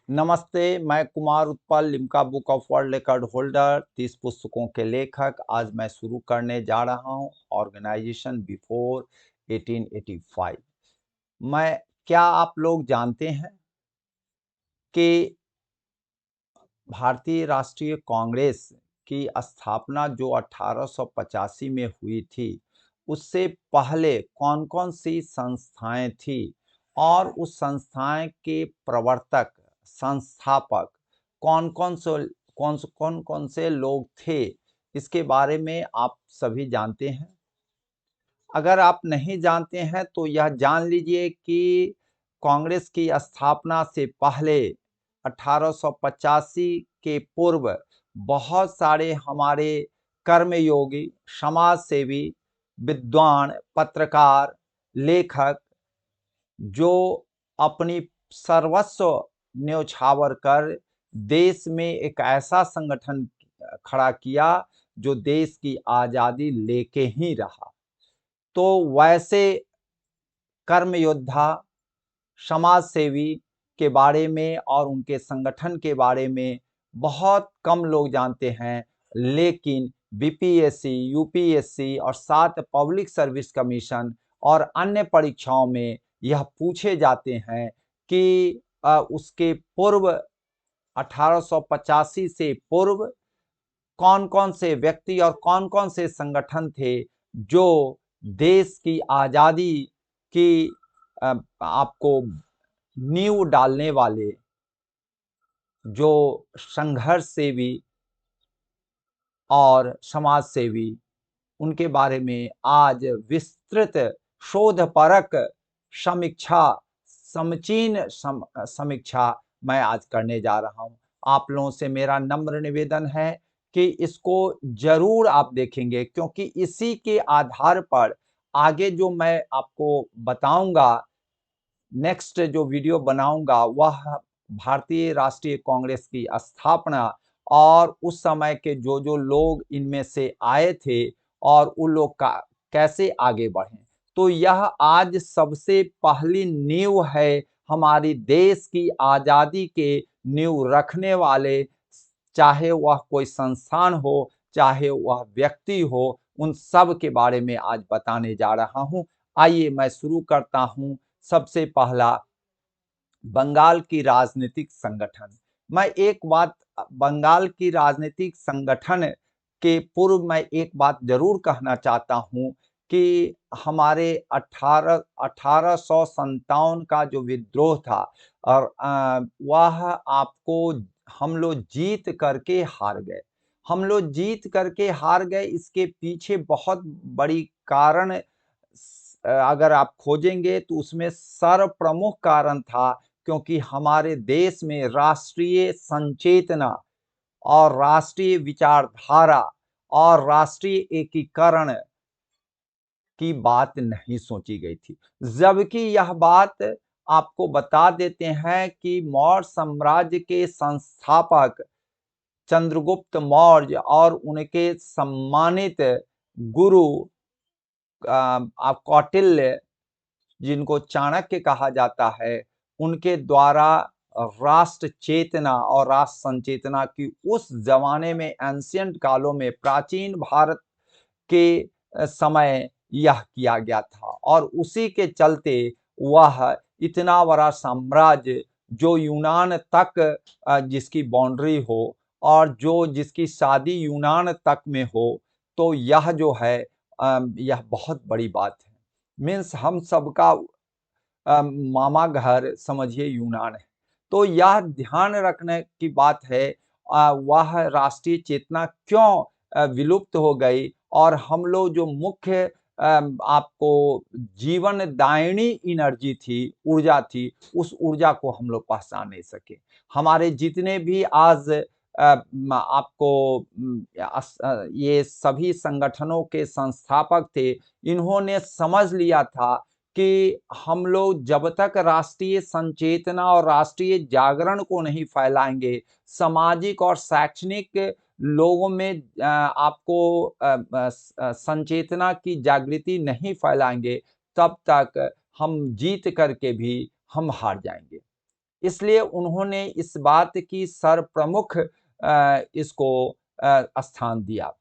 नमस्ते, मैं Kumar Utpal, Limca book of world record holder, 30 पुस्तकों के लेखक। आज मैं शुरू करने जा रहा हूं ऑर्गेनाइजेशन बिफोर 1885। मैं क्या आप लोग जानते हैं कि भारतीय राष्ट्रीय कांग्रेस की स्थापना जो 1885 में हुई थी, उससे पहले कौन-कौन सी संस्थाएं थी और उस संस्थाएं के प्रवर्तक, संस्थापक कौन-कौन से लोग थे, इसके बारे में आप सभी जानते हैं। अगर आप नहीं जानते हैं तो यह जान लीजिए कि कांग्रेस की स्थापना से पहले 1885 के पूर्व बहुत सारे हमारे कर्मयोगी, समाज सेवी, विद्वान, पत्रकार, लेखक जो अपनी सर्वस्व न्योछावर कर देश में एक ऐसा संगठन खड़ा किया जो देश की आज़ादी लेके ही रहा। तो वैसे कर्म योद्धा, समाज सेवी के बारे में और उनके संगठन के बारे में बहुत कम लोग जानते हैं, लेकिन बीपीएससी, यूपीएससी और साथ पब्लिक सर्विस कमीशन और अन्य परीक्षाओं में यह पूछे जाते हैं कि उसके पूर्व 1885 से पूर्व कौन-कौन से व्यक्ति और कौन-कौन से संगठन थे जो देश की आज़ादी की आपको नींव डालने वाले, जो संघर्ष सेवी और समाज सेवी, उनके बारे में आज विस्तृत शोधपरक समीक्षा, समीक्षा मैं आज करने जा रहा हूं। आप लोगों से मेरा नम्र निवेदन है कि इसको जरूर आप देखेंगे, क्योंकि इसी के आधार पर आगे जो मैं आपको बताऊंगा, नेक्स्ट जो वीडियो बनाऊंगा, वह भारतीय राष्ट्रीय कांग्रेस की स्थापना और उस समय के जो लोग इनमें से आए थे और उन लोग का कैसे आगे बढ़े। तो यह आज सबसे पहली नींव है हमारी देश की आज़ादी के नींव रखने वाले, चाहे वह कोई संस्थान हो, चाहे वह व्यक्ति हो, उन सब के बारे में आज बताने जा रहा हूं। आइए मैं शुरू करता हूं। सबसे पहला, बंगाल की राजनीतिक संगठन। मैं एक बात बंगाल की राजनीतिक संगठन के पूर्व मैं एक बात जरूर कहना चाहता हूं कि हमारे 1857 का जो विद्रोह था और वह आपको हम लोग जीत करके हार गए। हम लोग जीत करके हार गए, इसके पीछे बहुत बड़ी कारण अगर आप खोजेंगे तो उसमें सर्वप्रमुख कारण था, क्योंकि हमारे देश में राष्ट्रीय संचेतना और राष्ट्रीय विचारधारा और राष्ट्रीय एकीकरण की बात नहीं सोची गई थी। जबकि यह बात आपको बता देते हैं कि मौर्य साम्राज्य के संस्थापक चंद्रगुप्त मौर्य और उनके सम्मानित गुरु कौटिल्य, जिनको चाणक्य कहा जाता है, उनके द्वारा राष्ट्र चेतना और राष्ट्र संचेतना की उस जमाने में, एंशिएंट कालों में, प्राचीन भारत के समय यह किया गया था और उसी के चलते वह इतना बड़ा साम्राज्य जो यूनान तक जिसकी बाउंड्री हो और जो जिसकी शादी यूनान तक में हो, तो यह जो है यह बहुत बड़ी बात है। मीन्स हम सबका मामा घर समझिए यूनान है। तो यह ध्यान रखने की बात है वह राष्ट्रीय चेतना क्यों विलुप्त हो गई और हम लोग जो मुख्य आपको जीवन दायिनी एनर्जी थी, ऊर्जा थी, उस ऊर्जा को हम लोग पहचान नहीं सके। हमारे जितने भी आज आपको ये सभी संगठनों के संस्थापक थे, इन्होंने समझ लिया था कि हम लोग जब तक राष्ट्रीय संचेतना और राष्ट्रीय जागरण को नहीं फैलाएंगे, सामाजिक और शैक्षणिक लोगों में आपको संचेतना की जागृति नहीं फैलाएंगे, तब तक हम जीत करके भी हम हार जाएंगे। इसलिए उन्होंने इस बात की सर्वप्रमुख इसको स्थान दिया।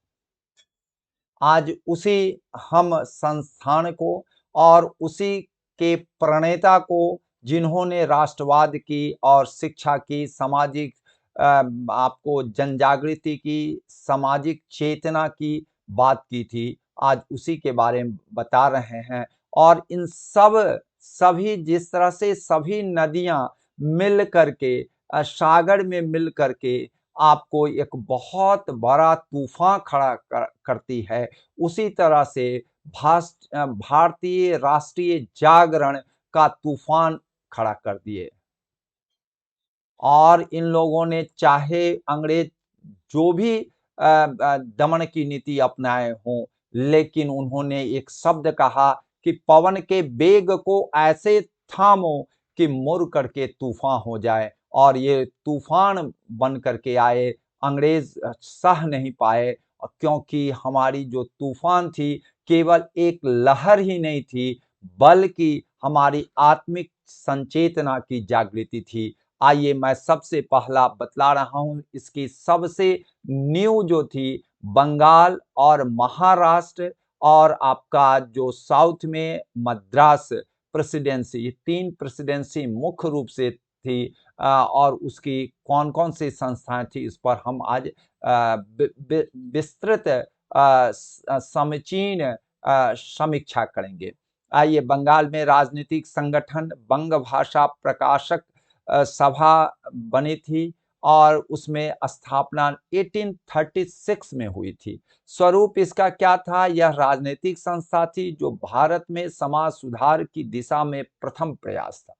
आज उसी हम संस्थान को और उसी के प्रणेता को, जिन्होंने राष्ट्रवाद की और शिक्षा की, सामाजिक आपको जनजागृति की, सामाजिक चेतना की बात की थी, आज उसी के बारे में बता रहे हैं। और इन सभी जिस तरह से सभी नदियां मिल करके सागर में मिल करके आपको एक बहुत बड़ा तूफान खड़ा करती है, उसी तरह से भारतीय राष्ट्रीय जागरण का तूफान खड़ा कर दिए। और इन लोगों ने चाहे अंग्रेज जो भी दमन की नीति अपनाए हों, लेकिन उन्होंने एक शब्द कहा कि पवन के वेग को ऐसे थामो कि मुड़ करके तूफान हो जाए। और ये तूफान बन करके आए, अंग्रेज सह नहीं पाए, क्योंकि हमारी जो तूफान थी केवल एक लहर ही नहीं थी, बल्कि हमारी आत्मिक संचेतना की जागृति थी। आइए मैं सबसे पहला बतला रहा हूं, इसकी सबसे नींव जो थी बंगाल और महाराष्ट्र और आपका जो साउथ में मद्रास प्रेसिडेंसी, ये 3 प्रेसिडेंसी मुख्य रूप से थी। और उसकी कौन-कौन सी संस्थाएं थी, इस पर हम आज विस्तृत समीचीन समीक्षा करेंगे। आइए, बंगाल में राजनीतिक संगठन बंग भाषा प्रकाशक सभा बनी थी और उसमें स्थापना 1836 में हुई थी। स्वरूप इसका क्या था? यह राजनीतिक संस्था थी जो भारत में समाज सुधार की दिशा में प्रथम प्रयास था।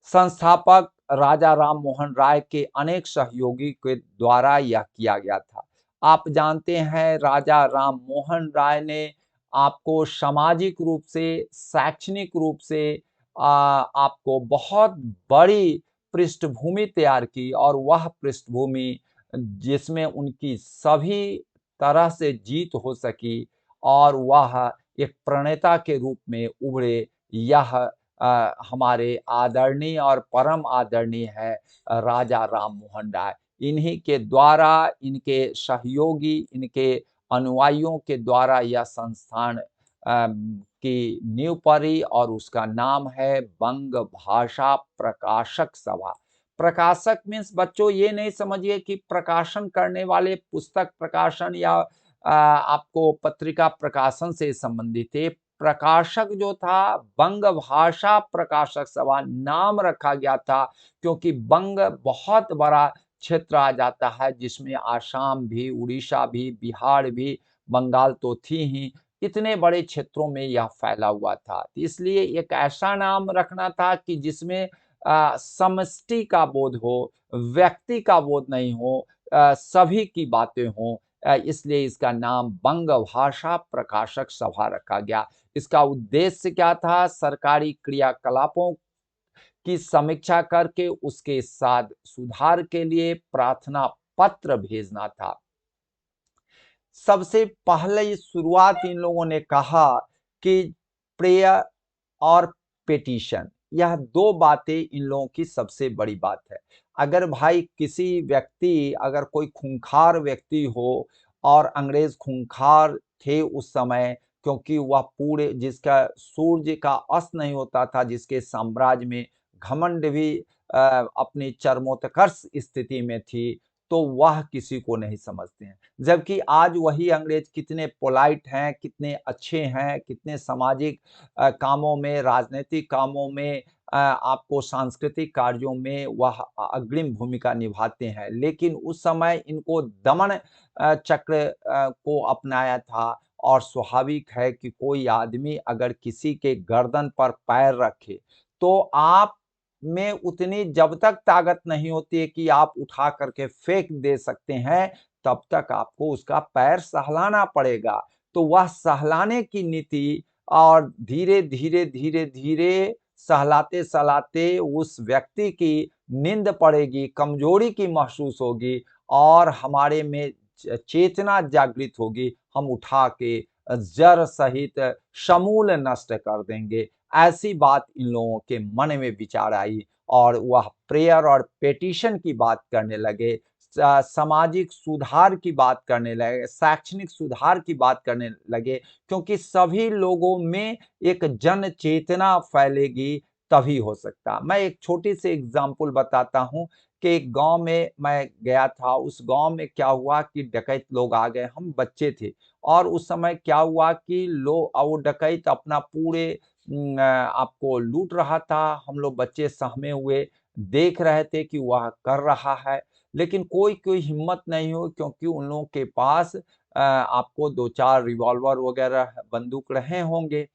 संस्थापक राजा राम मोहन राय के अनेक सहयोगी के द्वारा यह किया गया था। आप जानते हैं, राजा राम मोहन राय ने आपको सामाजिक रूप से, शैक्षणिक रूप से आपको बहुत बड़ी पृष्ठभूमि तैयार की, और वह पृष्ठभूमि जिसमें उनकी सभी तरह से जीत हो सकी और वह एक प्रणेता के रूप में उभरे, यह हमारे आदरणीय और परम आदरणीय है राजा राम मोहन राय। इन्हीं के द्वारा, इनके सहयोगी, इनके अनुयायियों के द्वारा यह संस्थान की नींव पड़ी और उसका नाम है बंग भाषा प्रकाशक सभा। प्रकाशक मीन्स बच्चों ये नहीं समझिए कि प्रकाशन करने वाले पुस्तक प्रकाशन या आपको पत्रिका प्रकाशन से संबंधित थे। प्रकाशक जो था, बंग भाषा प्रकाशक सभा नाम रखा गया था क्योंकि बंग बहुत बड़ा क्षेत्र आ जाता है, जिसमें आसाम भी, उड़ीसा भी, बिहार भी, बंगाल तो थी ही, इतने बड़े क्षेत्रों में यह फैला हुआ था। इसलिए एक ऐसा नाम रखना था कि जिसमें समष्टि का बोध हो, व्यक्ति का बोध नहीं हो, सभी की बातें हों। इसलिए इसका नाम बंग भाषा प्रकाशक सभा रखा गया। इसका उद्देश्य क्या था? सरकारी क्रियाकलापों की समीक्षा करके उसके साथ सुधार के लिए प्रार्थना पत्र भेजना था। सबसे पहले शुरुआत इन लोगों ने कहा कि प्रेयर और पेटिशन, यह 2 बातें इन लोगों की सबसे बड़ी बात है। अगर भाई किसी व्यक्ति, अगर कोई खूंखार व्यक्ति हो, और अंग्रेज खूंखार थे उस समय, क्योंकि वह पूरे, जिसका सूर्य का अस्त नहीं होता था, जिसके साम्राज्य में घमंड भी अपनी चरमोत्कर्ष स्थिति में थी, तो वह किसी को नहीं समझते हैं। जबकि आज वही अंग्रेज कितने पोलाइट हैं, कितने अच्छे हैं, कितने सामाजिक कामों में, राजनीतिक कामों में, आपको सांस्कृतिक कार्यों में वह अग्रिम भूमिका निभाते हैं। लेकिन उस समय इनको दमन चक्र को अपनाया था, और स्वाभाविक है कि कोई आदमी अगर किसी के गर्दन पर पैर रखे, तो आप में उतनी जब तक ताकत नहीं होती है कि आप उठा करके फेंक दे सकते हैं, तब तक आपको उसका पैर सहलाना पड़ेगा। तो वह सहलाने की नीति, और धीरे-धीरे सहलाते-सहलाते उस व्यक्ति की नींद पड़ेगी, कमजोरी की महसूस होगी, और हमारे में चेतना जागृत होगी। हम उठा के जड़ सहित समूल नष्ट कर देंगे। ऐसी बात इन लोगों के मन में विचार आई और वह प्रेयर और पेटिशन की बात करने लगे, सामाजिक सुधार की बात करने लगे, शैक्षणिक सुधार की बात करने लगे, क्योंकि सभी लोगों में एक जन चेतना फैलेगी तभी हो सकता। मैं एक छोटी-सी एग्ज़ाम्पल बताता हूँ कि एक गाँव में मैं गया था, उस गाँव में क्या हुआ कि डकैत लोग आ गए, हम बच्चे थे और उस समय क्या हुआ कि वो डकैत अपना पूरे आपको लूट रहा था, हम लोग बच्चे सहमे हुए देख रहे थे कि वह कर रहा है, लेकिन कोई हिम्मत नहीं हुई क्योंकि उन लोगों के पास आपको 2-4 रिवॉल्वर वगैरह बंदूक रहे होंगे।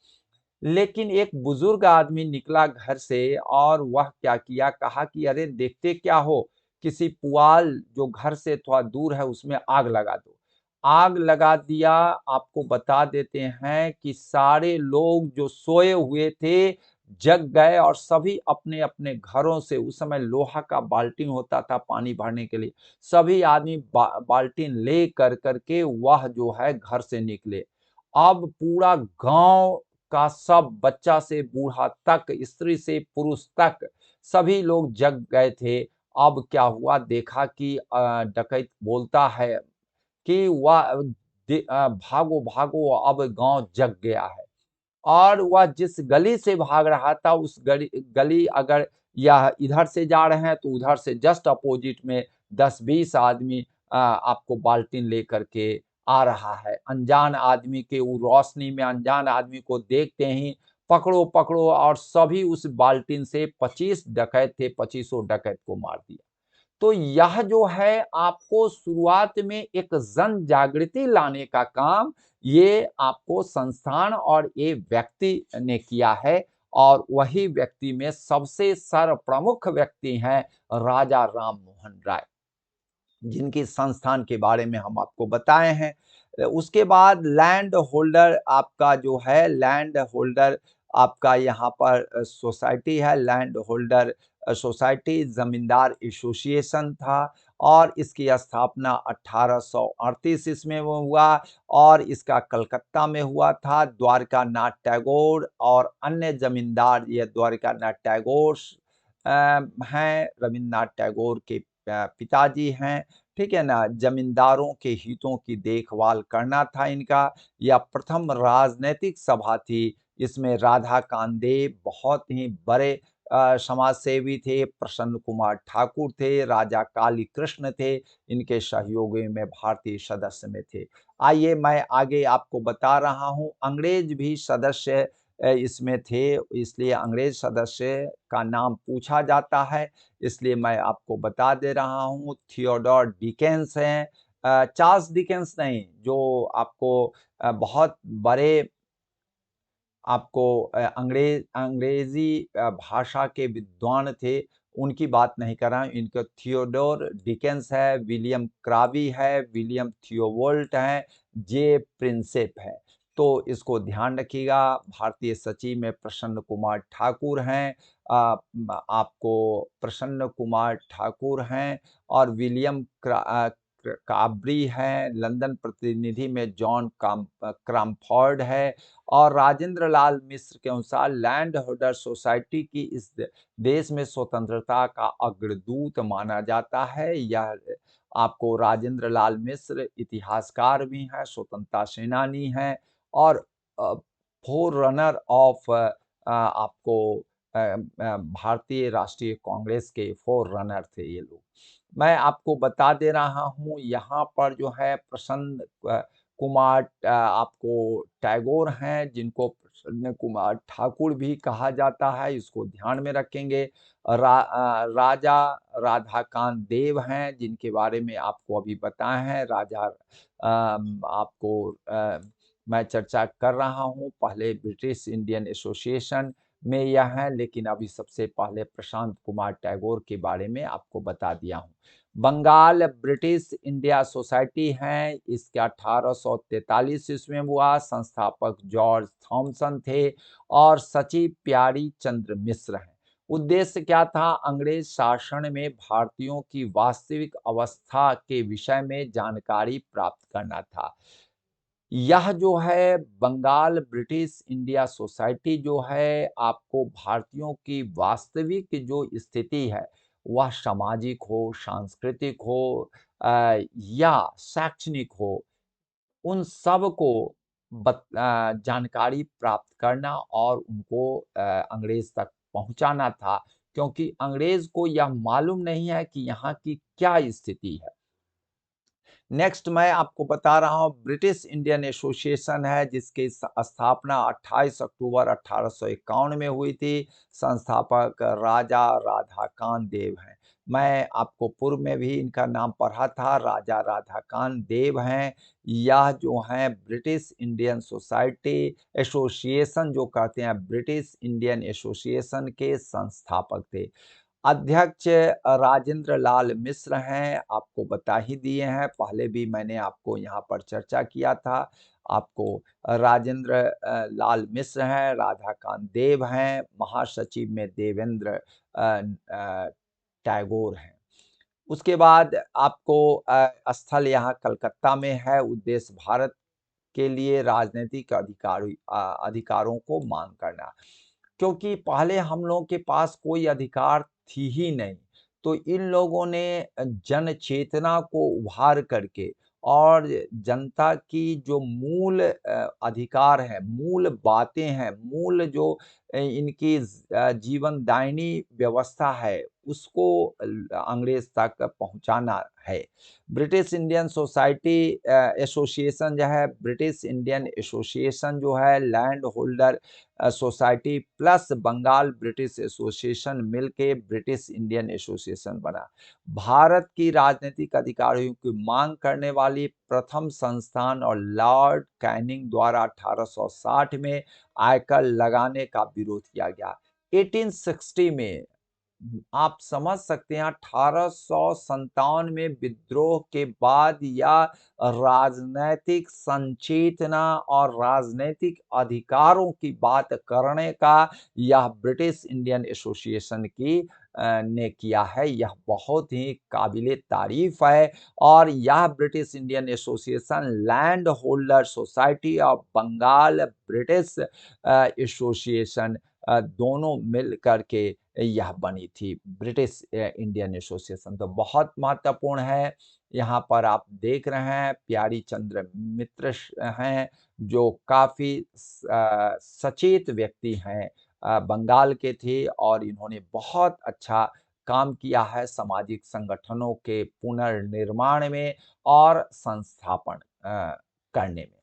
लेकिन एक बुजुर्ग आदमी निकला घर से और वह क्या किया, कहा कि अरे देखते क्या हो, किसी पुआल जो घर से थोड़ा दूर है उसमें आग लगा दो। आग लगा दिया, आपको बता देते हैं कि सारे लोग जो सोए हुए थे, जग गए और सभी अपने-अपने घरों से उस समय लोहा का बाल्टी होता था पानी भरने के लिए, सभी आदमी बाल्टीन ले कर के वह जो है घर से निकले। अब पूरा गाँव का सब बच्चा से बूढ़ा तक, स्त्री से पुरुष तक सभी लोग जग गए थे। अब क्या हुआ देखा कि डकैत बोलता है कि भागो, भागो अब गाँव जग गया है। और वह जिस गली से भाग रहा था उस गली गली अगर यह इधर से जा रहे हैं तो उधर से जस्ट अपोजिट में 10-20 आदमी आपको बाल्टीन लेकर के आ रहा है। अनजान आदमी के वो रोशनी में अनजान आदमी को देखते ही पकड़ो, पकड़ो और सभी उस बाल्टीन से 25 डकैत थे, पच्चीसों डकैत को मार दिया। तो यह जो है आपको शुरुआत में एक जन जागृति लाने का काम ये आपको संस्थान और ये व्यक्ति ने किया है और वही व्यक्ति में सबसे सर्वप्रमुख व्यक्ति हैं राजा राम मोहन राय। जिनकी संस्थान के बारे में हम आपको बताए हैं। उसके बाद लैंड होल्डर आपका जो है लैंड होल्डर आपका यहाँ पर सोसाइटी है लैंड होल्डर सोसाइटी ज़मींदार एसोसिएशन था और इसकी स्थापना 1838 ईस्वी में हुआ और इसका कलकत्ता में हुआ था। द्वारका नाथ टैगोर और अन्य ज़मींदार ये द्वारका नाथ टैगोर हैं, रवींद्रनाथ टैगोर के पिताजी हैं। ठीक है ना? ज़मींदारों के हितों की देखभाल करना था इनका। यह प्रथम राजनैतिक सभा थी। इसमें राधाकांत देव बहुत ही बड़े समाजसेवी थे, प्रसन्न कुमार ठाकुर थे, राजा काली कृष्ण थे, इनके सहयोगी में भारतीय सदस्य में थे। आइए मैं आगे आपको बता रहा हूँ, अंग्रेज भी सदस्य इसमें थे, इसलिए अंग्रेज सदस्य का नाम पूछा जाता है। इसलिए मैं आपको बता दे रहा हूँ थियोडोर डिकेंस हैं चार्ल्स डिकेंस नहीं जो आपको बहुत बड़े आपको अंग्रेजी भाषा के विद्वान थे, उनकी बात नहीं कर रहा हूँ। इनका थियोडोर डिकेंस है, विलियम क्राबी है, विलियम थियोबोल्ट हैं, जे प्रिंसेप है। तो इसको ध्यान रखिएगा, भारतीय सचिव में प्रसन्न कुमार ठाकुर हैं आपको प्रसन्न कुमार ठाकुर हैं और विलियम काब्री हैं, लंदन प्रतिनिधि में जॉन क्रॉमफोर्ड है और राजेंद्र लाल मिश्र के अनुसार लैंड होल्डर सोसाइटी की इस देश में स्वतंत्रता का अग्रदूत माना जाता है। यह आपको राजेंद्र लाल मिश्र इतिहासकार भी हैं, स्वतंत्रता सेनानी हैं और फोर रनर ऑफ आपको भारतीय राष्ट्रीय कांग्रेस के फोर रनर थे ये लोग। मैं आपको बता दे रहा हूँ यहाँ पर जो है प्रसन्न कुमार आपको टैगोर हैं जिनको प्रसन्न कुमार ठाकुर भी कहा जाता है, इसको ध्यान में रखेंगे। राजा राधाकांत देव हैं जिनके बारे में आपको अभी बताए हैं। राजा आपको मैं चर्चा कर रहा हूँ, पहले ब्रिटिश इंडियन एसोसिएशन में यह हैं, लेकिन अभी सबसे पहले प्रशांत कुमार टैगोर के बारे में आपको बता दिया हूँ। बंगाल ब्रिटिश इंडिया सोसाइटी हैं, इसके 1843 ईस्वी में हुआ, संस्थापक जॉर्ज थॉमसन थे और सचिव प्यारी चंद्र मिश्र हैं। उद्देश्य क्या था? अंग्रेज शासन में भारतीयों की वास्तविक अवस्था के विषय में जानकारी प्राप्त करना था। यह जो है बंगाल ब्रिटिश इंडिया सोसाइटी जो है, आपको भारतीयों की वास्तविक जो स्थिति है, वह सामाजिक हो, सांस्कृतिक हो या शैक्षणिक हो, उन सब को जानकारी प्राप्त करना और उनको अंग्रेज तक पहुँचाना था, क्योंकि अंग्रेज को यह मालूम नहीं है कि यहाँ की क्या स्थिति है। नेक्स्ट मैं आपको बता रहा हूँ ब्रिटिश इंडियन एसोसिएशन है, जिसकी स्थापना 28 अक्टूबर 1851 में हुई थी। संस्थापक राजा राधाकांत देव हैं। मैं आपको पूर्व में भी इनका नाम पढ़ा था, राजा राधाकांत देव हैं। यह जो हैं ब्रिटिश इंडियन सोसाइटी एसोसिएशन जो कहते हैं, ब्रिटिश इंडियन एसोसिएशन के संस्थापक थे। अध्यक्ष राजेंद्र लाल मिश्र हैं, आपको बता ही दिए हैं, पहले भी मैंने आपको यहाँ पर चर्चा किया था। आपको राजेंद्र लाल मिश्र हैं, राधाकांत देव हैं, महासचिव में देवेंद्र टैगोर हैं। उसके बाद आपको स्थल यहाँ कलकत्ता में है, उद्देश्य भारत के लिए राजनीतिक अधिकारों को मांग करना। क्योंकि पहले हम लोगों के पास कोई अधिकार थी ही नहीं, तो इन लोगों ने जन चेतना को उभार करके और जनता की जो मूल अधिकार है, मूल बातें हैं, मूल जो इनकी जीवनदायिनी व्यवस्था है, उसको अंग्रेज तक पहुंचाना है। ब्रिटिश इंडियन सोसाइटी एसोसिएशन जो है, ब्रिटिश इंडियन एसोसिएशन जो है land holder society plus Bengal British association मिलके ब्रिटिश इंडियन एसोसिएशन बना। भारत की राजनीतिक अधिकारियों की मांग करने वाली प्रथम संस्थान और लॉर्ड कैनिंग द्वारा 1860 में आयकर लगाने का विरोध किया गया। 1860 में आप समझ सकते हैं 1857 में विद्रोह के बाद या राजनैतिक संचेतना और राजनैतिक अधिकारों की बात करने का यह ब्रिटिश इंडियन एसोसिएशन की ने किया है। यह बहुत ही काबिले तारीफ है और यह British Indian association land holder society of Bengal British association दोनों मिल करके यह बनी थी ब्रिटिश इंडियन एसोसिएशन। तो बहुत महत्वपूर्ण है। यहाँ पर आप देख रहे हैं प्यारी चंद्र मित्र हैं, जो काफ़ी सचेत व्यक्ति हैं, बंगाल के थे और इन्होंने बहुत अच्छा काम किया है सामाजिक संगठनों के पुनर्निर्माण में और संस्थापन करने में।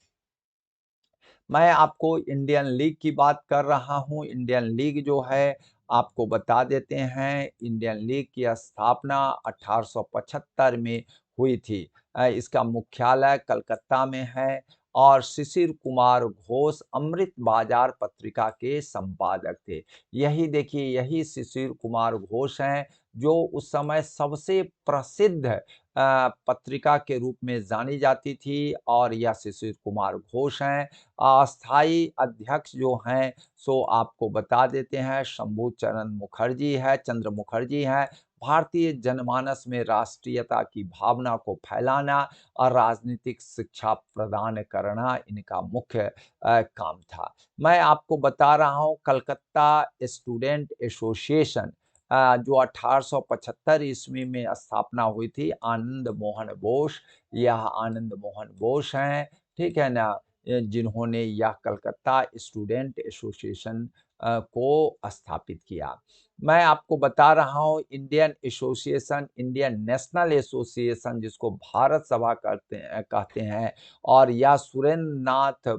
मैं आपको इंडियन लीग की बात कर रहा हूँ। इंडियन लीग जो है आपको बता देते हैं, इंडियन लीग की स्थापना 1875 में हुई थी। इसका मुख्यालय कलकत्ता में है और शिशिर कुमार घोष अमृत बाजार पत्रिका के संपादक थे। यही देखिए, यही शिशिर कुमार घोष हैं जो उस समय सबसे प्रसिद्ध पत्रिका के रूप में जानी जाती थी और यह शिशिर कुमार घोष हैं। अस्थायी अध्यक्ष जो हैं सो आपको बता देते हैं, शंभू चरण मुखर्जी है, चंद्र मुखर्जी हैं। भारतीय जनमानस में राष्ट्रीयता की भावना को फैलाना और राजनीतिक शिक्षा प्रदान करना इनका मुख्य काम था। मैं आपको बता रहा हूँ कलकत्ता स्टूडेंट एसोसिएशन जो 1875 ईस्वी में स्थापना हुई थी, आनंद मोहन बोस, यह आनंद मोहन बोस हैं, ठीक है ना? जिन्होंने यह कलकत्ता स्टूडेंट एसोसिएशन को स्थापित किया। मैं आपको बता रहा हूँ Indian association, Indian national association जिसको भारत सभा कहते हैं और यह सुरेंद्र नाथ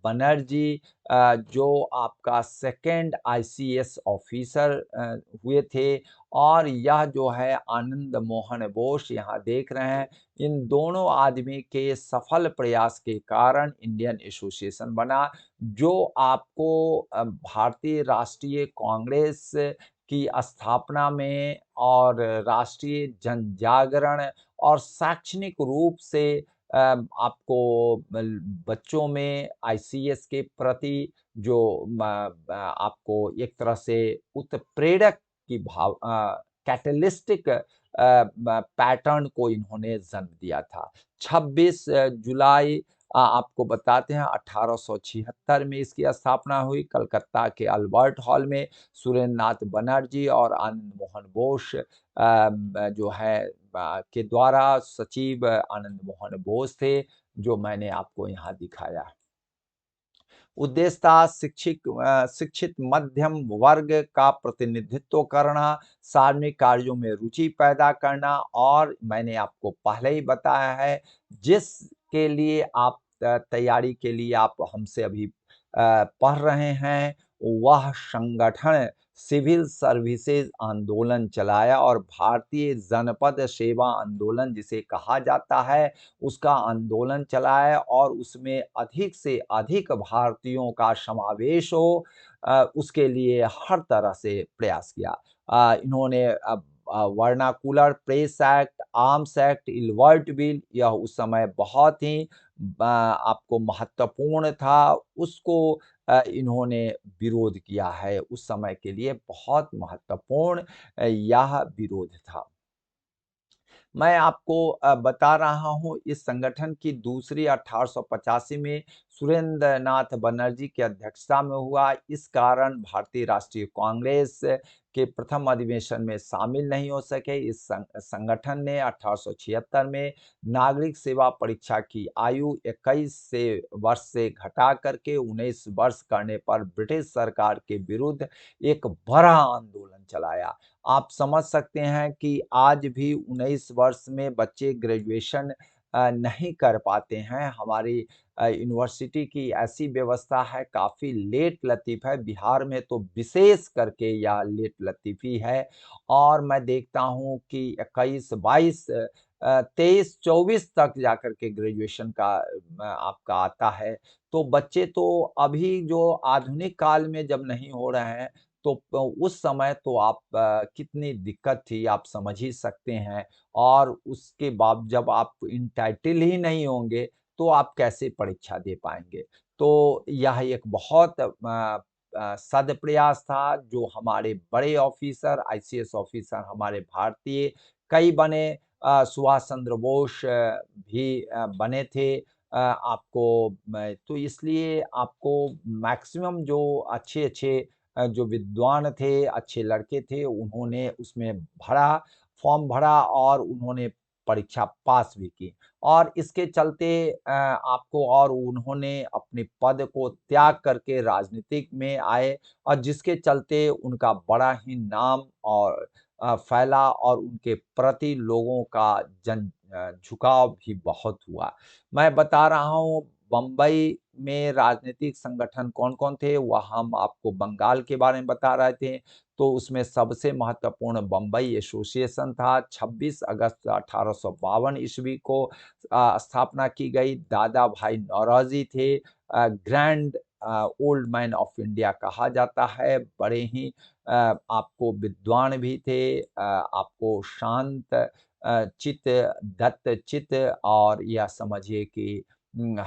बनर्जी जो आपका सेकंड आईसीएस ऑफिसर हुए थे और यह जो है आनंद मोहन बोस यहाँ देख रहे हैं, इन दोनों आदमी के सफल प्रयास के कारण इंडियन एसोसिएशन बना, जो आपको भारतीय राष्ट्रीय कांग्रेस की स्थापना में और राष्ट्रीय जनजागरण और शैक्षणिक रूप से आपको बच्चों में आईसीएस के प्रति जो आपको एक तरह से उत्प्रेरक की कैटलिस्टिक पैटर्न को इन्होंने जन्म दिया था। 26 जुलाई आपको बताते हैं 1876 में इसकी स्थापना हुई। कलकत्ता के अल्बर्ट हॉल में सुरेंद्र नाथ बनर्जी और आनंद मोहन बोस जो है के द्वारा सचिव आनंद मोहन बोस थे, जो मैंने आपको यहाँ दिखाया है। उद्देश्य था शिक्षित मध्यम वर्ग का प्रतिनिधित्व करना, सार्वजनिक कार्यों में रुचि पैदा करना, और मैंने आपको पहले ही बताया है, जिसके लिए आप तैयारी के लिए आप हमसे अभी पढ़ रहे हैं, वह संगठन सिविल सर्विसेज आंदोलन चलाया और भारतीय जनपद सेवा आंदोलन जिसे कहा जाता है, उसका आंदोलन चलाया और उसमें अधिक से अधिक भारतीयों का समावेश हो, उसके लिए हर तरह से प्रयास किया। इन्होंने vernacular press act, arms act, Ilbert bill, यह उस समय बहुत ही आपको महत्वपूर्ण था, उसको इन्होंने विरोध किया है। उस समय के लिए बहुत महत्वपूर्ण यह विरोध था। मैं आपको बता रहा हूँ, इस संगठन की दूसरी 1885 में सुरेंद्र नाथ बनर्जी की अध्यक्षता में हुआ। इस कारण भारतीय राष्ट्रीय कांग्रेस के प्रथम अधिवेशन में शामिल नहीं हो सके। इस संगठन ने 1876 में नागरिक सेवा परीक्षा की आयु 21 वर्ष से घटा करके 19 वर्ष करने पर ब्रिटिश सरकार के विरुद्ध एक बड़ा आंदोलन चलाया। आप समझ सकते हैं कि आज भी 19 वर्ष में बच्चे ग्रेजुएशन नहीं कर पाते हैं। हमारी यूनिवर्सिटी की ऐसी व्यवस्था है, काफ़ी लेट लतीफ़ है। बिहार में तो विशेष करके यह लेट लतीफ़ी है, और मैं देखता हूँ कि 21, 22, 23, 24 तक जाकर के ग्रेजुएशन का आपका आता है। तो बच्चे तो अभी जो आधुनिक काल में जब नहीं हो रहे हैं, तो उस समय तो आप कितनी दिक्कत थी आप समझ ही सकते हैं, और उसके बाद जब आप एंटाइटल ही नहीं होंगे, तो आप कैसे परीक्षा दे पाएँगे? तो यह एक बहुत सदप्रयास था, जो हमारे बड़े ऑफ़िसर, आईसीएस ऑफ़िसर हमारे भारतीय कई बने, सुभाष चंद्र बोस भी बने थे। आपको मैं तो इसलिए आपको मैक्सिमम जो अच्छे-अच्छे जो विद्वान थे, अच्छे लड़के थे, उन्होंने उसमें फॉर्म भरा और उन्होंने परीक्षा पास भी की। और इसके चलते आपको और उन्होंने अपने पद को त्याग करके राजनीतिक में आए, और जिसके चलते उनका बड़ा ही नाम और फैला, और उनके प्रति लोगों का झुकाव भी बहुत हुआ। मैं बता रहा हूँ, बम्बई में राजनीतिक संगठन कौन-कौन थे, वह हम आपको बंगाल के बारे में बता रहे थे, तो उसमें सबसे महत्वपूर्ण बम्बई एसोसिएशन था। 26 अगस्त 1852 ईस्वी को स्थापना की गई। दादा भाई नौरोजी थे, grand old man of India कहा जाता है। बड़े ही आपको विद्वान भी थे, आपको शांत चित्त, दत्त चित्त, और यह समझिए कि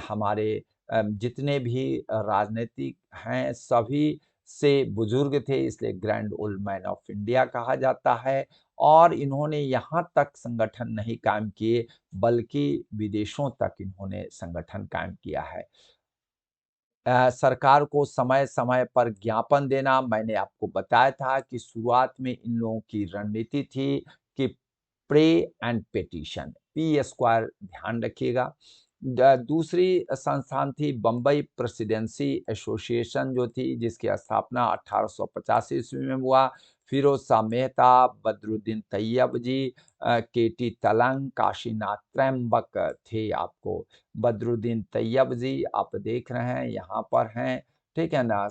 हमारे जितने भी राजनीतिक हैं, सभी से बुजुर्ग थे, इसलिए grand old man of India कहा जाता है। और इन्होंने यहाँ तक संगठन नहीं कायम किए, बल्कि विदेशों तक इन्होंने संगठन कायम किया है। सरकार को समय-समय पर ज्ञापन देना, मैंने आपको बताया था कि शुरुआत में इन लोगों की रणनीति थी कि pray and petition, P square ध्यान रखिएगा। दूसरी संस्थान थी बम्बई प्रेसिडेंसी एसोसिएशन, जो थी जिसकी स्थापना 1850 ईस्वी में हुआ। फिरोज शाह मेहता, बदरुद्दीन तैयब जी, केटी तलंग, काशीनाथ त्रयंबक थे। आपको बदरुद्दीन तैयब जी आप देख रहे हैं, यहाँ पर हैं, ठीक है ना?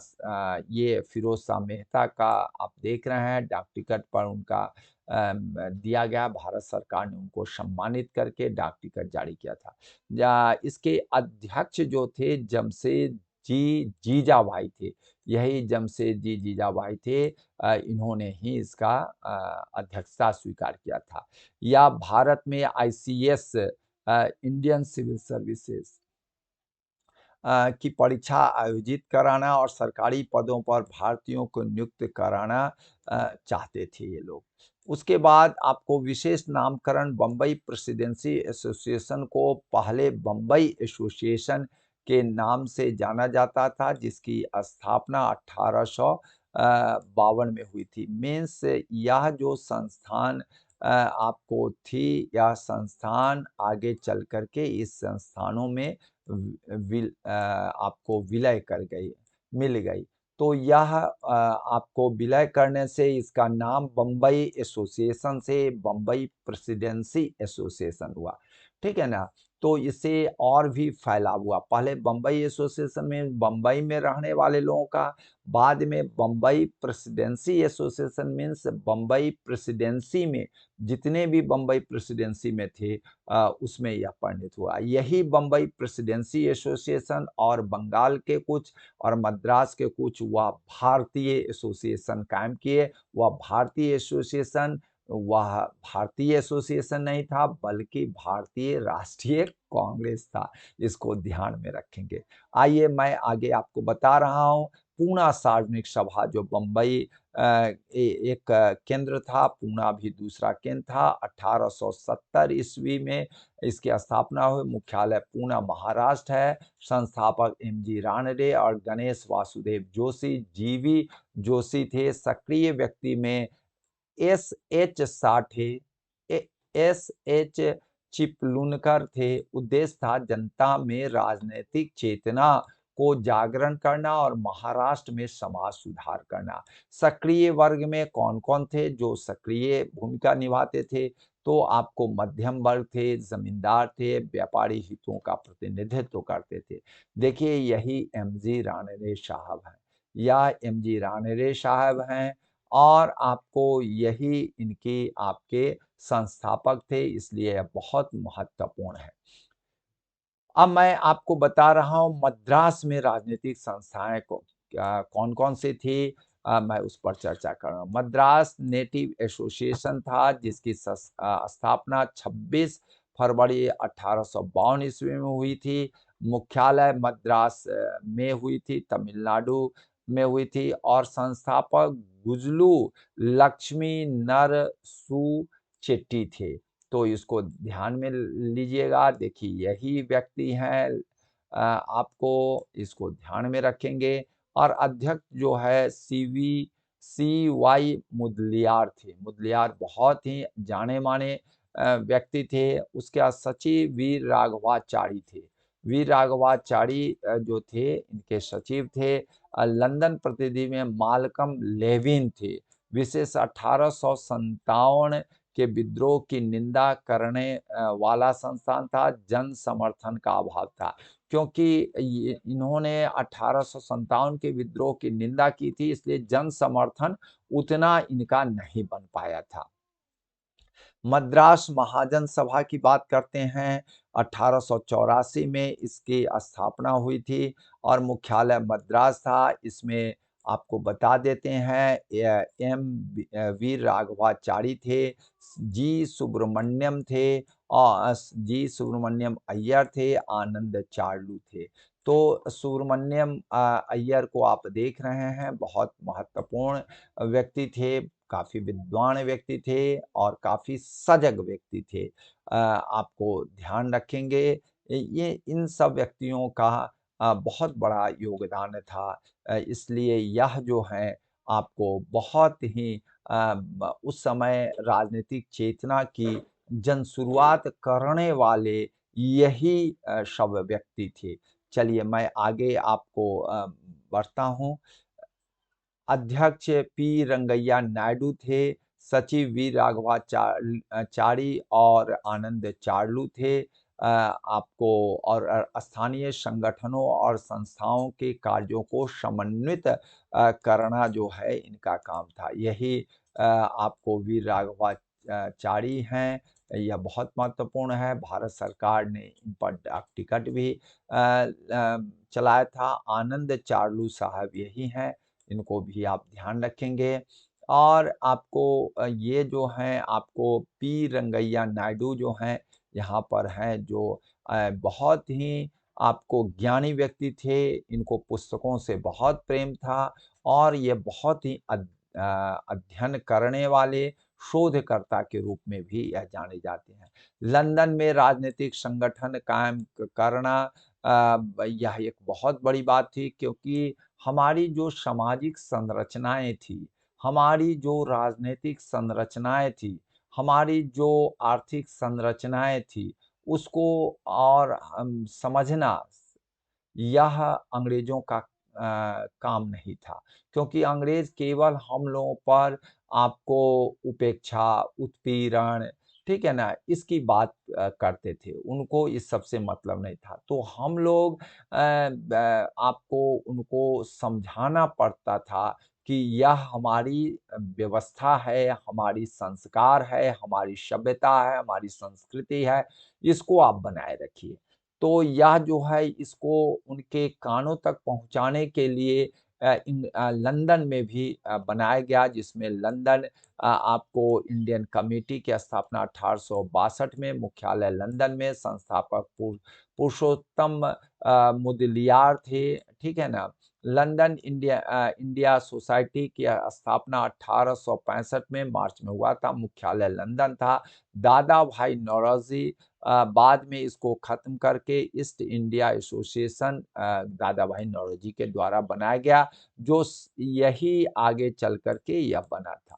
ये फिरोज शाह मेहता का आप देख रहे हैं, डाक टिकट पर उनका दिया गया, भारत सरकार ने उनको सम्मानित करके डाक टिकट जारी किया था। इसके अध्यक्ष जो थे, जमशेद जी जीजाभाई थे। यही जमशेद जी जीजाभाई थे, इन्होंने ही इसका अध्यक्षता स्वीकार किया था। या भारत में आईसीएस, इंडियन सिविल सर्विसेज की परीक्षा आयोजित कराना और सरकारी पदों पर भारतीयों को नियुक्त कराना चाहते थे ये लोग। उसके बाद आपको विशेष नामकरण बम्बई प्रेसिडेंसी एसोसिएशन को पहले बम्बई एसोसिएशन के नाम से जाना जाता था, जिसकी स्थापना 1852 में हुई थी। मीन्स यह जो संस्थान आपको थी, यह संस्थान आगे चल कर के इस संस्थानों में आपको विलय कर गई, मिल गई। तो यह आपको विलय करने से इसका नाम बम्बई एसोसिएशन से बम्बई प्रेसिडेंसी एसोसिएशन हुआ, ठीक है ना? तो इससे और भी फैलाव हुआ। पहले बम्बई एसोसिएशन में बम्बई में रहने वाले लोगों का, बाद में Bombay presidency association means Bombay presidency में जितने भी बम्बई प्रेसिडेंसी में थे उसमें यह परिणित हुआ। यही बम्बई प्रेसिडेंसी एसोसिएशन और बंगाल के कुछ और मद्रास के कुछ वह भारतीय एसोसिएशन कायम किए। वह भारतीय एसोसिएशन नहीं था, बल्कि भारतीय राष्ट्रीय कांग्रेस था। इसको ध्यान में रखेंगे। आइए मैं आगे आपको बता रहा हूँ। पूना सार्वजनिक सभा जो बम्बई एक केंद्र था, पूना भी दूसरा केंद्र था। 1870 ईस्वी में इसकी स्थापना हुई। मुख्यालय पूना महाराष्ट्र है। संस्थापक एमजी रानडे और गणेश वासुदेव जोशी, जीवी जोशी थे। सक्रिय व्यक्ति में एस.एच. साठे, एस.एच. चिपलुनकर थे। उद्देश्य था जनता में राजनीतिक चेतना को जागरण करना और महाराष्ट्र में समाज सुधार करना। सक्रिय वर्ग में कौन-कौन थे जो सक्रिय भूमिका निभाते थे? तो आपको मध्यम वर्ग थे, जमींदार थे, व्यापारी हितों का प्रतिनिधित्व करते थे। देखिए यही एमजी रानडे साहब हैं। यह एमजी रानडे साहब हैं और आपको यही इनके आपके संस्थापक थे, इसलिए यह बहुत महत्वपूर्ण है। अब मैं आपको बता रहा हूँ मद्रास में राजनीतिक संस्थाएँ को कौन-कौन सी थी, मैं उस पर चर्चा कर रहा हूँ। मद्रास नेटिव एसोसिएशन था, जिसकी स्थापना 26 फरवरी 1852 ईस्वी में हुई थी। मुख्यालय मद्रास में हुई थी, तमिलनाडु में हुई थी और संस्थापक गुजलू लक्ष्मी नरसुचेट्टी थे। तो इसको ध्यान में लीजिएगा। देखिए यही व्यक्ति हैं। आपको इसको ध्यान में रखेंगे। और अध्यक्ष जो है सी.वाई. मुदलियार थे। मुदलियार बहुत ही जाने-माने व्यक्ति थे। उसके सचिव वीर राघवाचारी थे। वीर राघवाचारी जो थे इनके सचिव थे। लंदन प्रतिनिधि में माल्कम लेविन थे। विशेष 1857 के विद्रोह की निंदा करने वाला संस्थान था। जन समर्थन का अभाव था, क्योंकि इन्होंने 1857 के विद्रोह की निंदा की थी, इसलिए जन समर्थन उतना इनका नहीं बन पाया था। मद्रास महाजन सभा की बात करते हैं। 1884 में इसकी स्थापना हुई थी और मुख्यालय मद्रास था। इसमें आपको बता देते हैं एम वीर राघवाचारी थे, जी सुब्रमण्यम थे और जी सुब्रमण्यम अय्यर थे, आनंद चार्लू थे। तो सुब्रमण्यम अय्यर को आप देख रहे हैं, बहुत महत्वपूर्ण व्यक्ति थे, काफ़ी विद्वान व्यक्ति थे और काफ़ी सजग व्यक्ति थे। आपको ध्यान रखेंगे ये इन सब व्यक्तियों का बहुत बड़ा योगदान था। इसलिए यह जो है आपको बहुत ही उस समय राजनीतिक चेतना की शुरुआत करने वाले यही सब व्यक्ति थे। चलिए मैं आगे आपको बढ़ता हूँ। अध्यक्ष पी रंगैया नायडू थे, सचिव वी चारी और आनंद चार्लू थे। आपको और स्थानीय संगठनों और संस्थाओं के कार्यों को समन्वित करना जो है इनका काम था। यही आपको वीर राघवाचारी हैं। यह बहुत महत्वपूर्ण है। भारत सरकार ने इन पर डाक टिकट भी चलाया था। आनंद चार्लू साहब यही हैं। इनको भी आप ध्यान रखेंगे। और आपको ये जो हैं आपको पी रंगैया नायडू जो हैं यहाँ पर हैं, जो बहुत ही आपको ज्ञानी व्यक्ति थे, इनको पुस्तकों से बहुत प्रेम था और ये बहुत ही अध्ययन करने वाले शोधकर्ता के रूप में भी यह जाने जाते हैं। लंदन में राजनीतिक संगठन कायम करना यह एक बहुत बड़ी बात थी, क्योंकि हमारी जो सामाजिक संरचनाएँ थी, हमारी जो राजनीतिक संरचनाएँ थी, हमारी जो आर्थिक संरचनाएँ थी, उसको और समझना यह अंग्रेज़ों का काम नहीं था, क्योंकि अंग्रेज़ केवल हम लोगों पर आपको उपेक्षा, उत्पीड़न, ठीक है ना? इसकी बात करते थे, उनको इस सब से मतलब नहीं था। तो हम लोग आपको उनको समझाना पड़ता था कि यह हमारी व्यवस्था है, हमारी संस्कार है, हमारी सभ्यता है, हमारी संस्कृति है, इसको आप बनाए रखिए। तो यह जो है इसको उनके कानों तक पहुँचाने के लिए लंदन में भी बनाया गया, जिसमें लंदन आपको इंडियन कमिटी की स्थापना 1862 में, मुख्यालय लंदन में, संस्थापक पुरुषोत्तम मुदलियार थे, ठीक है ना? लंदन इंडिया सोसाइटी की स्थापना 1865 में मार्च में हुआ था, मुख्यालय लंदन था। दादा भाई नौरोजी बाद में इसको ख़त्म करके ईस्ट इंडिया एसोसिएशन दादा भाई नौरोजी के द्वारा बनाया गया, जो यही आगे चल कर के यह बना था।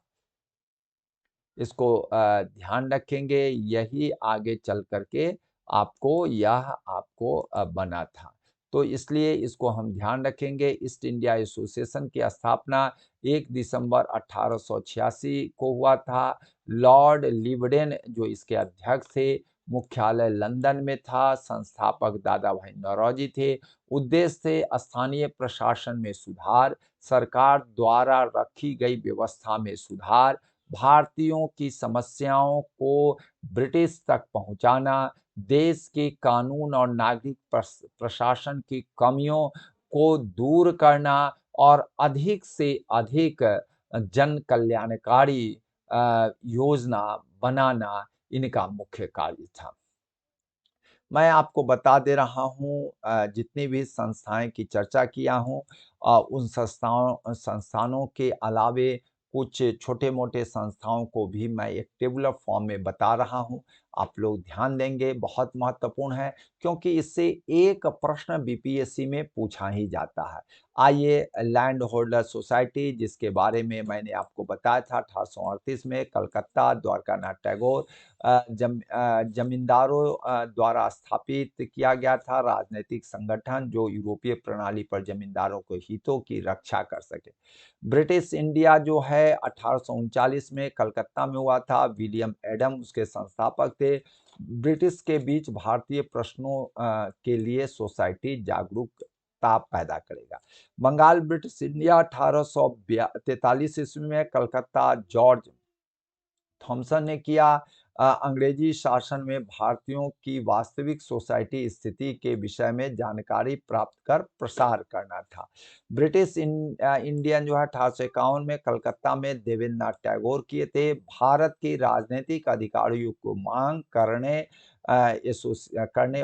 इसको ध्यान रखेंगे, यही आगे चल कर के आपको बना था। तो इसलिए इसको हम ध्यान रखेंगे। ईस्ट इंडिया एसोसिएशन की स्थापना 1 दिसंबर 1886 को हुआ था। लॉर्ड लिबडेन जो इसके अध्यक्ष थे, मुख्यालय लंदन में था, संस्थापक दादा भाई नौरोजी थे। उद्देश्य थे स्थानीय प्रशासन में सुधार, सरकार द्वारा रखी गई व्यवस्था में सुधार, भारतीयों की समस्याओं को ब्रिटिश तक पहुंचाना, देश के कानून और नागरिक प्रशासन की कमियों को दूर करना और अधिक से अधिक जन कल्याणकारी योजना बनाना इनका मुख्य कार्य था। मैं आपको बता दे रहा हूँ जितनी भी संस्थाएँ की चर्चा किया हूँ उन संस्थानों के अलावे कुछ छोटे-मोटे संस्थाओं को भी मैं एक टेबुलर फॉर्म में बता रहा हूँ। आप लोग ध्यान देंगे, बहुत महत्वपूर्ण है, क्योंकि इससे एक प्रश्न बीपीएससी में पूछा ही जाता है। आइए, लैंड होल्डर सोसाइटी, जिसके बारे में मैंने आपको बताया था 1838 में कलकत्ता, द्वारकानाथ टैगोर जमींदारों द्वारा स्थापित किया गया था, राजनीतिक संगठन जो यूरोपीय प्रणाली पर जमींदारों के हितों की रक्षा कर सके। ब्रिटिश इंडिया जो है 1839 में कलकत्ता में हुआ था, विलियम एडम उसके संस्थापक थे। ब्रिटिश के बीच भारतीय प्रश्नों के लिए सोसाइटी जागरूकता पैदा करेगा। बंगाल ब्रिटिश इंडिया 1843 ईस्वी में कलकत्ता, जॉर्ज थॉमसन ने किया। अंग्रेजी शासन में भारतीयों की वास्तविक सोसाइटी स्थिति के विषय में जानकारी प्राप्त कर प्रसार करना था। ब्रिटिश इंडियन जो है 1851 में कलकत्ता में देवेंद्रनाथ टैगोर किए थे। भारत की राजनीतिक अधिकारियों को मांग करने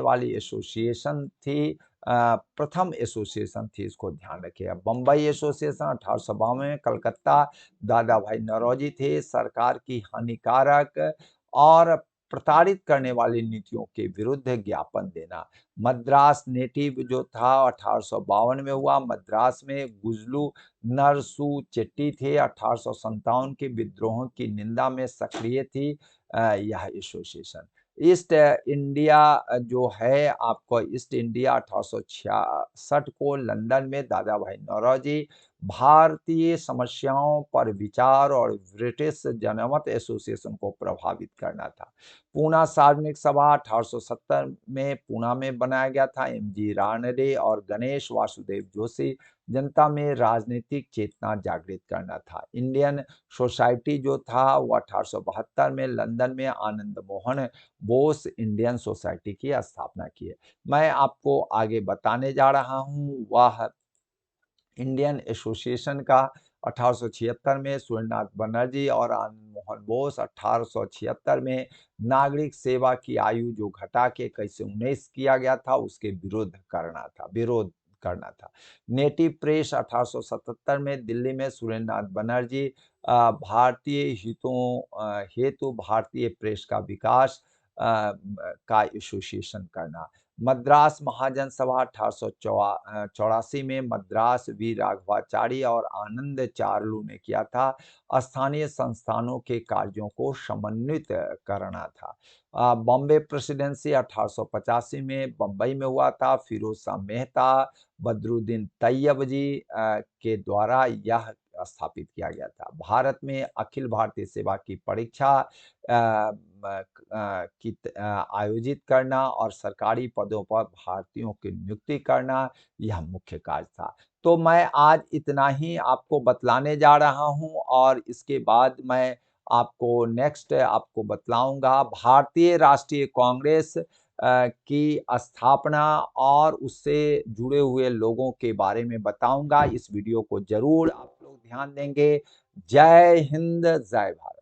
वाली एसोसिएशन थी। प्रथम एसोसिएशन थी, इसको ध्यान रखिएगा। बम्बई एसोसिएशन 1852 में, कलकत्ता, दादा भाई नौरोजी थे। सरकार की हानिकारक और प्रताड़ित करने वाली नीतियों के विरुद्ध ज्ञापन देना। मद्रास नेटिव जो था 1852 में हुआ। मद्रास में गुजलू नरसू चेट्टी थे। 1857 के विद्रोहों की निंदा में सक्रिय थी यह एसोसिएशन। ईस्ट इंडिया जो है आपको ईस्ट इंडिया 1866 को लंदन में दादा भाई नौरोजी भारतीय समस्याओं पर विचार और ब्रिटिश जनमत एसोसिएशन को प्रभावित करना था। पूना सार्वजनिक सभा 1870 में पूना में बनाया गया था। एमजी रानडे और गणेश वासुदेव जोशी जनता में राजनीतिक चेतना जागृत करना था। इंडियन सोसाइटी जो था वो 1872 में लंदन में आनंद मोहन बोस इंडियन सोसाइटी की स्थापना की है। मैं आपको आगे बताने जा रहा हूँ वह इंडियन एसोसिएशन का 1876 में सुरेंद्रनाथ बनर्जी और आनंद मोहन बोस 1876 में नागरिक सेवा की आयु जो घटा के कैसे 19 किया गया था, उसके विरोध करना था। नेटिव प्रेस 1877 में दिल्ली में सुरेंद्रनाथ बनर्जी भारतीय हितों हेतु भारतीय प्रेस का विकास का एसोसिएशन करना। मद्रास महाजन सभा 1884 में मद्रास वी राघवाचारी और आनंद चार्लू ने किया था। स्थानीय संस्थानों के कार्यों को समन्वित करना था। बॉम्बे प्रेसिडेंसी 1885 में बम्बई में हुआ था। फिरोज शाह मेहता, बदरुद्दीन तैयब जी के द्वारा यह स्थापित किया गया था। भारत में अखिल भारतीय सेवा की परीक्षा आयोजित करना और सरकारी पदों पर भारतीयों की नियुक्ति करना, यह मुख्य कार्य था। तो मैं आज इतना ही आपको बतलाने जा रहा हूं और इसके बाद मैं आपको नेक्स्ट आपको बतलाऊंगा भारतीय राष्ट्रीय कांग्रेस की स्थापना और उससे जुड़े हुए लोगों के बारे में बताऊंगा। इस वीडियो को जरूर आप लोग ध्यान देंगे। जय हिंद, जय भारत।